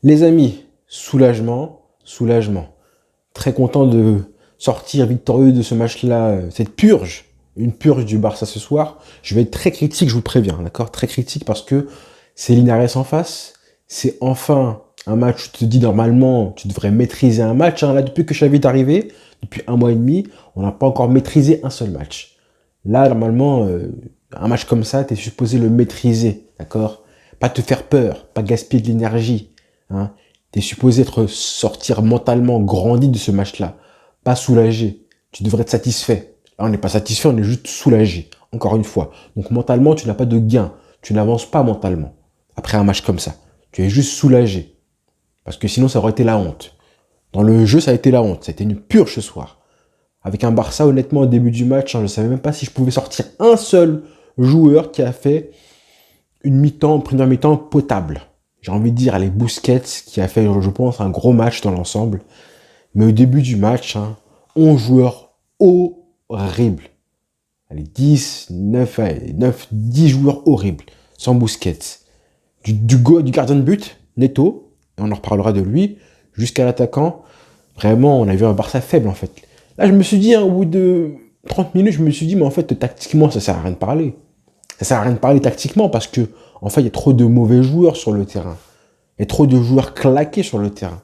Les amis, soulagement, soulagement. Très content de sortir victorieux de ce match-là, cette purge, une purge du Barça ce soir. Je vais être très critique, je vous préviens, d'accord? Très critique parce que c'est Linares en face. C'est enfin un match où tu te dis normalement, tu devrais maîtriser un match, hein. Là, depuis que Xavi est arrivé, depuis un mois et demi, on n'a pas encore maîtrisé un seul match. Là, normalement, un match comme ça, tu es supposé le maîtriser, d'accord? Pas te faire peur, pas gaspiller de l'énergie, hein. Tu es supposé sortir mentalement grandi de ce match-là, pas soulagé. Tu devrais être satisfait. Là, on n'est pas satisfait, on est juste soulagé, encore une fois. Donc mentalement, tu n'as pas de gain. Tu n'avances pas mentalement après un match comme ça. Tu es juste soulagé. Parce que sinon, ça aurait été la honte. Dans le jeu, ça a été la honte. Ça a été une purge ce soir. Avec un Barça, honnêtement, au début du match, hein, je ne savais même pas si je pouvais sortir un seul joueur qui a fait une mi-temps, une première mi-temps potable. J'ai envie de dire, les Busquets, qui a fait, je pense, un gros match dans l'ensemble. Mais au début du match, hein, 11 joueurs horribles. Allez, 10, 9, allez, 9, 10 joueurs horribles, sans Busquets. Du gardien de but, Neto, et on en reparlera de lui, jusqu'à l'attaquant. Vraiment, on a vu un Barça faible, en fait. Là, je me suis dit, hein, au bout de 30 minutes, je me suis dit, mais en fait, tactiquement, ça sert à rien de parler. Ça sert à rien de parler tactiquement parce que, en fait, il y a trop de mauvais joueurs sur le terrain. Il y a trop de joueurs claqués sur le terrain.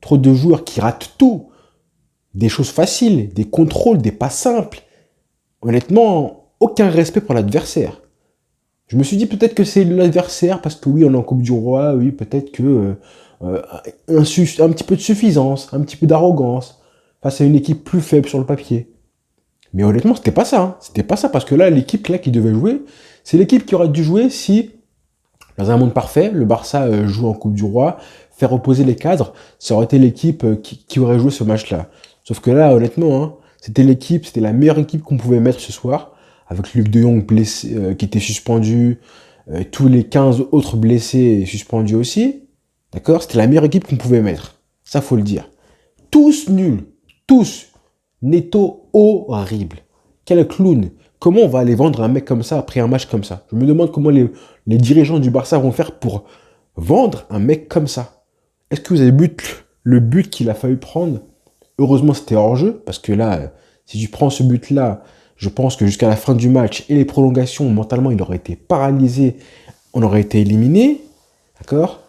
Trop de joueurs qui ratent tout. Des choses faciles, des contrôles, des pas simples. Honnêtement, aucun respect pour l'adversaire. Je me suis dit peut-être que c'est l'adversaire parce que oui, on est en Coupe du Roi, oui, peut-être que euh, un petit peu de suffisance, un petit peu d'arrogance face à une équipe plus faible sur le papier. Mais honnêtement, c'était pas ça, hein. C'était pas ça parce que là, l'équipe là qui devait jouer, c'est l'équipe qui aurait dû jouer si, dans un monde parfait, le Barça joue en Coupe du Roi, faire opposer les cadres, ça aurait été l'équipe qui aurait joué ce match-là. Sauf que là, honnêtement, hein, c'était la meilleure équipe qu'on pouvait mettre ce soir, avec Luc de Jong blessé, qui était suspendu, tous les 15 autres blessés suspendus aussi. D'accord? C'était la meilleure équipe qu'on pouvait mettre. Ça, faut le dire. Tous nuls. Tous. Neto horrible. Quel clown. Comment on va aller vendre un mec comme ça après un match comme ça? Je me demande comment les dirigeants du Barça vont faire pour vendre un mec comme ça. Est-ce que vous avez vu le but qu'il a fallu prendre? Heureusement, c'était hors jeu, parce que là, si tu prends ce but-là, je pense que jusqu'à la fin du match et les prolongations, mentalement, il aurait été paralysé, on aurait été éliminé, d'accord?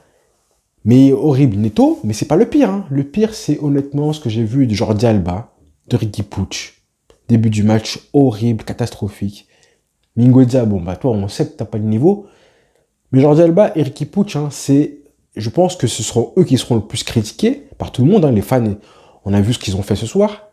Mais horrible, Neto, mais c'est pas le pire, hein. Le pire, c'est honnêtement ce que j'ai vu de Jordi Alba, de Riqui Puig. Début du match horrible, catastrophique. Mingueza, bon, bah toi, on sait que t'as pas le niveau. Mais Jordi Alba et Riqui Puig, hein, je pense que ce seront eux qui seront le plus critiqués par tout le monde, hein, les fans. On a vu ce qu'ils ont fait ce soir.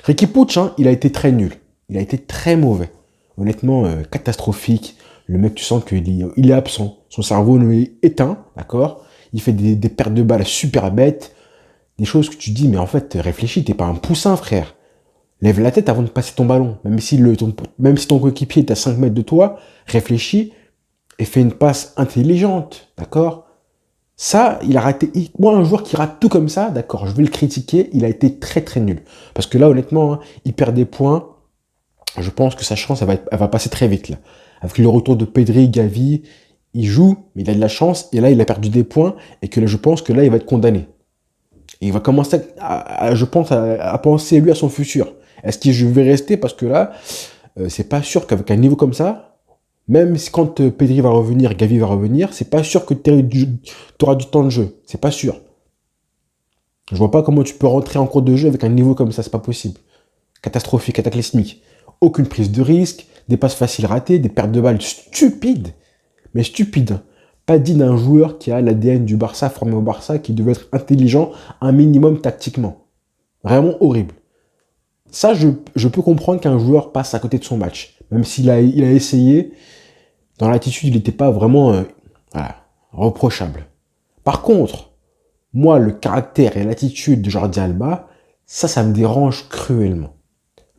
Riqui Puig, hein, il a été très nul. Il a été très mauvais. Honnêtement, catastrophique. Le mec, tu sens qu'il est absent. Son cerveau est éteint, d'accord? Il fait des pertes de balles super bêtes. Des choses que tu dis, mais en fait, réfléchis, t'es pas un poussin, frère. Lève la tête avant de passer ton ballon. Même si ton coéquipier est à 5 mètres de toi, réfléchis et fais une passe intelligente, d'accord? Ça, il a raté. Moi, un joueur qui rate tout comme ça, d'accord, je vais le critiquer, il a été très très nul. Parce que là, honnêtement, hein, il perd des points. Je pense que sa chance, elle va passer très vite là. Avec le retour de Pedri, Gavi, il joue, mais il a de la chance, et là, il a perdu des points, et que là, je pense que là, il va être condamné. Et il va commencer je pense, à penser lui à son futur. Est-ce que je vais rester? Parce que là, c'est pas sûr qu'avec un niveau comme ça, même si quand Pedri va revenir, Gavi va revenir, c'est pas sûr que tu auras du temps de jeu. C'est pas sûr. Je vois pas comment tu peux rentrer en cours de jeu avec un niveau comme ça, c'est pas possible. Catastrophique, cataclysmique. Aucune prise de risque, des passes faciles ratées, des pertes de balles stupides. Mais stupides. Pas digne d'un joueur qui a l'ADN du Barça, formé au Barça, qui devait être intelligent un minimum tactiquement. Vraiment horrible. Ça, je peux comprendre qu'un joueur passe à côté de son match. Même il a essayé, dans l'attitude, il n'était pas vraiment voilà, reprochable. Par contre, moi, le caractère et l'attitude de Jordi Alba, ça me dérange cruellement.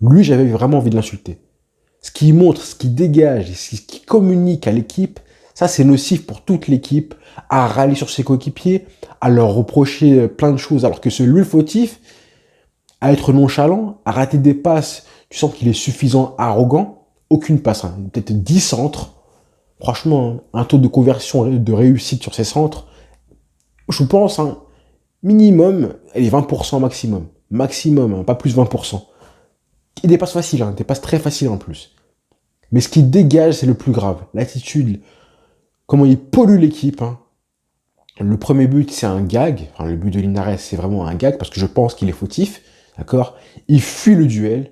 Lui, j'avais vraiment envie de l'insulter. Ce qu'il montre, ce qu'il dégage, ce qu'il communique à l'équipe, ça c'est nocif pour toute l'équipe, à râler sur ses coéquipiers, à leur reprocher plein de choses, alors que c'est lui le fautif, à être nonchalant, à rater des passes, tu sens qu'il est suffisant, arrogant, aucune passe, hein. Peut-être 10 centres, franchement, un taux de conversion, de réussite sur ces centres, je pense, hein, minimum, elle est 20% maximum. Maximum, hein, pas plus 20%. Il dépasse facile, hein, il dépasse très facile en plus. Mais ce qui dégage, c'est le plus grave. L'attitude, comment il pollue l'équipe. Hein. Le premier but, c'est un gag. Enfin, le but de Linares, c'est vraiment un gag parce que je pense qu'il est fautif. D'accord? Il fuit le duel.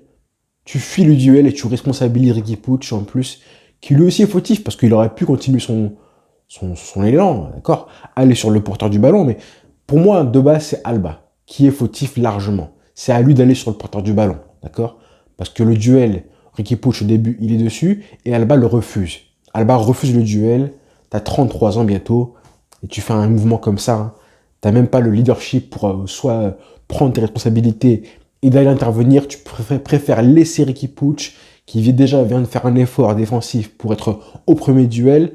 Tu fuis le duel et tu responsabilises Riqui Puig en plus, qui lui aussi est fautif parce qu'il aurait pu continuer son élan. D'accord? Aller sur le porteur du ballon. Mais pour moi, de base, c'est Alba qui est fautif largement. C'est à lui d'aller sur le porteur du ballon. D'accord? Parce que le duel, Riqui Puig au début, il est dessus et Alba le refuse. Alba refuse le duel. T'as 33 ans bientôt et tu fais un mouvement comme ça. Hein. T'as même pas le leadership pour soit prendre tes responsabilités et d'aller intervenir. Tu préfères laisser Riqui Puig qui déjà vient de faire un effort défensif pour être au premier duel,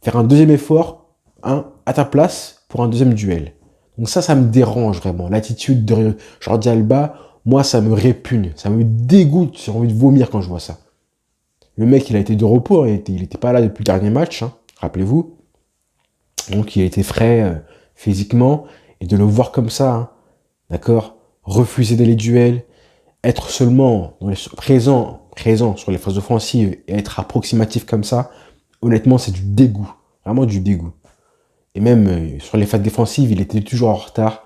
faire un deuxième effort à ta place pour un deuxième duel. Donc ça me dérange vraiment. L'attitude de Jordi Alba, moi, ça me répugne, ça me dégoûte, j'ai envie de vomir quand je vois ça. Le mec, il a été de repos, hein, il n'était pas là depuis le dernier match, hein, rappelez-vous. Donc il a été frais physiquement, et de le voir comme ça, hein, d'accord, refuser les duels, être seulement présent sur les phases offensives et être approximatif comme ça, honnêtement, c'est du dégoût, vraiment du dégoût. Et même sur les phases défensives, il était toujours en retard.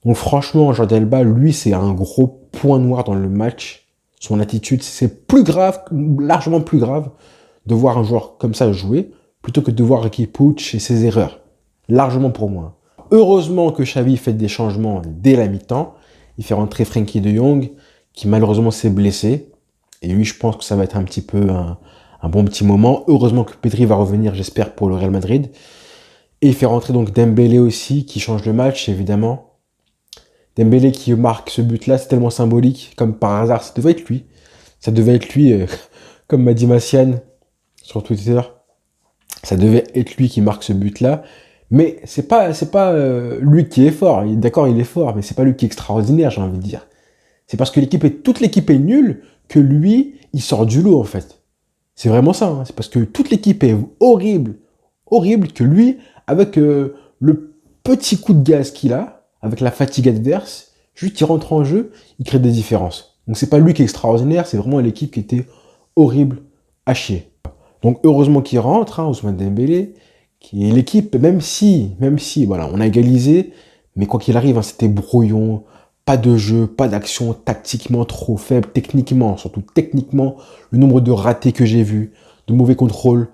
Donc franchement, Jordi Alba, lui, c'est un gros point noir dans le match. Son attitude, c'est plus grave, largement plus grave, de voir un joueur comme ça jouer, plutôt que de voir Riqui Puig et ses erreurs. Largement pour moi. Heureusement que Xavi fait des changements dès la mi-temps. Il fait rentrer Frenkie de Jong, qui malheureusement s'est blessé. Et lui, je pense que ça va être un petit peu un bon petit moment. Heureusement que Pedri va revenir, j'espère, pour le Real Madrid. Et il fait rentrer donc Dembélé aussi, qui change le match, évidemment. Dembélé qui marque ce but-là, c'est tellement symbolique, comme par hasard, ça devait être lui. Ça devait être lui, comme m'a dit Massiane sur Twitter. Ça devait être lui qui marque ce but-là. Mais c'est pas lui qui est fort. D'accord, il est fort, mais c'est pas lui qui est extraordinaire, j'ai envie de dire. C'est parce que toute l'équipe est nulle que lui, il sort du lot, en fait. C'est vraiment ça. Hein. C'est parce que toute l'équipe est horrible que lui, avec le petit coup de gaz qu'il a, avec la fatigue adverse, juste il rentre en jeu, il crée des différences. Donc c'est pas lui qui est extraordinaire, c'est vraiment l'équipe qui était horrible à chier. Donc heureusement qu'il rentre, hein, Ousmane Dembélé, qui est l'équipe, même si, voilà, on a égalisé, mais quoi qu'il arrive, hein, c'était brouillon, pas de jeu, pas d'action, tactiquement trop faible, techniquement, surtout techniquement, le nombre de ratés que j'ai vus, de mauvais contrôles,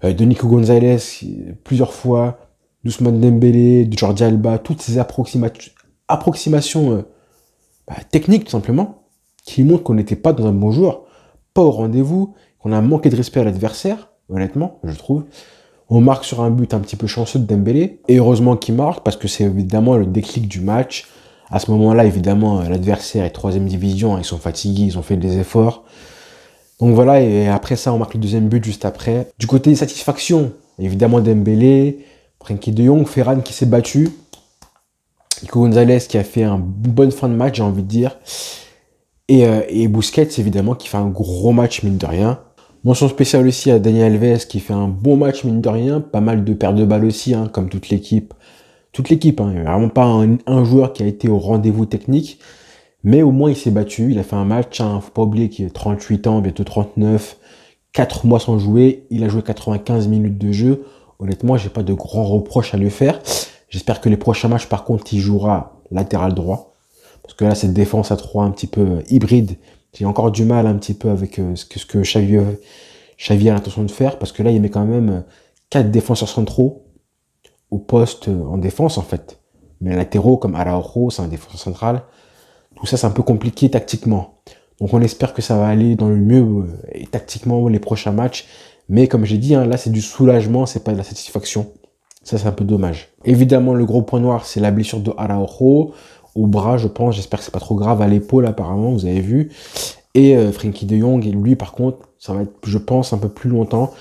de Nico Gonzalez plusieurs fois, d'Ousmane Dembélé, de Jordi Alba, toutes ces approximations techniques tout simplement, qui montrent qu'on n'était pas dans un bon joueur, pas au rendez-vous, qu'on a manqué de respect à l'adversaire, honnêtement, je trouve. On marque sur un but un petit peu chanceux de Dembélé, et heureusement qu'il marque, parce que c'est évidemment le déclic du match. À ce moment-là, évidemment, l'adversaire est 3e division, hein, ils sont fatigués, ils ont fait des efforts. Donc voilà, et après ça, on marque le deuxième but juste après. Du côté des satisfactions, évidemment Dembélé, Frenkie de Jong, Ferran qui s'est battu, Nico Gonzalez qui a fait une bonne fin de match, j'ai envie de dire, et Busquets, évidemment, qui fait un gros match, mine de rien. Mention spéciale aussi à Dani Alves, qui fait un bon match, mine de rien, pas mal de pertes de balles aussi, hein, comme toute l'équipe. Toute l'équipe, hein, il n'y a vraiment pas un joueur qui a été au rendez-vous technique. Mais au moins, il s'est battu. Il a fait un match. Hein, faut pas oublier qu'il a 38 ans, bientôt 39. 4 mois sans jouer. Il a joué 95 minutes de jeu. Honnêtement, j'ai pas de grands reproches à lui faire. J'espère que les prochains matchs, par contre, il jouera latéral droit. Parce que là, cette défense à 3 un petit peu hybride. J'ai encore du mal un petit peu avec ce que Xavi a l'intention de faire. Parce que là, il met quand même 4 défenseurs centraux au poste en défense, en fait. Mais les latéraux, comme Araujo, c'est un défenseur central. Tout ça, c'est un peu compliqué tactiquement. Donc, on espère que ça va aller dans le mieux et tactiquement les prochains matchs. Mais comme j'ai dit, hein, là, c'est du soulagement, c'est pas de la satisfaction. Ça, c'est un peu dommage. Évidemment, le gros point noir, c'est la blessure de Araujo au bras, je pense. J'espère que c'est pas trop grave, à l'épaule, apparemment, vous avez vu. Et Frenkie de Jong, lui, par contre, ça va être, je pense, un peu plus longtemps.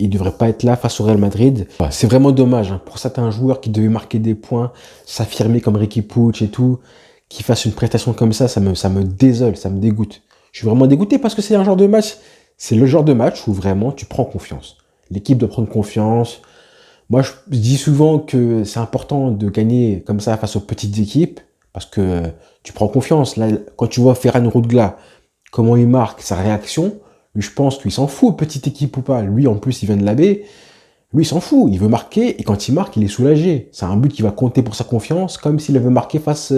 Il devrait pas être là face au Real Madrid. C'est vraiment dommage hein, pour certains joueurs qui devaient marquer des points, s'affirmer comme Riqui Puig et tout, qui fassent une prestation comme ça me désole, ça me dégoûte. Je suis vraiment dégoûté parce que c'est un genre de match, c'est le genre de match où vraiment tu prends confiance. L'équipe doit prendre confiance. Moi, je dis souvent que c'est important de gagner comme ça face aux petites équipes parce que tu prends confiance. Là, quand tu vois Ferran Rudgla, comment il marque, sa réaction, lui, je pense qu'il s'en fout, petite équipe ou pas. Lui, en plus, il vient de la baie. Lui, il s'en fout. Il veut marquer et quand il marque, il est soulagé. C'est un but qui va compter pour sa confiance, comme s'il avait marqué face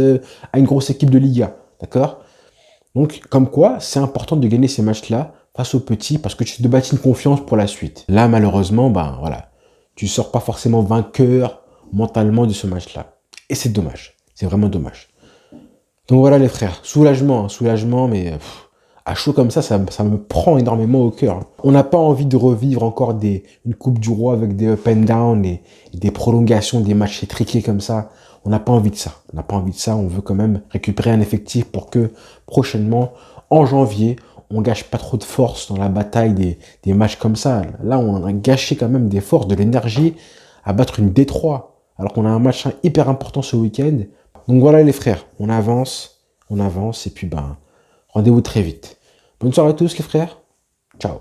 à une grosse équipe de Liga. D'accord? Donc, comme quoi, c'est important de gagner ces matchs-là face aux petits parce que tu te bâtis une confiance pour la suite. Là, malheureusement, ben voilà, tu sors pas forcément vainqueur mentalement de ce match-là. Et c'est dommage. C'est vraiment dommage. Donc voilà les frères, soulagement, hein, soulagement, mais à chaud comme ça me prend énormément au cœur. On n'a pas envie de revivre encore une Coupe du Roi avec des up and down et des prolongations, des matchs étriqués comme ça. On n'a pas envie de ça. On n'a pas envie de ça. On veut quand même récupérer un effectif pour que prochainement, en janvier, on gâche pas trop de force dans la bataille des matchs comme ça. Là, on a gâché quand même des forces, de l'énergie à battre une Détroit, alors qu'on a un match hyper important ce week-end. Donc voilà les frères, on avance, et puis ben, rendez-vous très vite. Bonne soirée à tous les frères, ciao.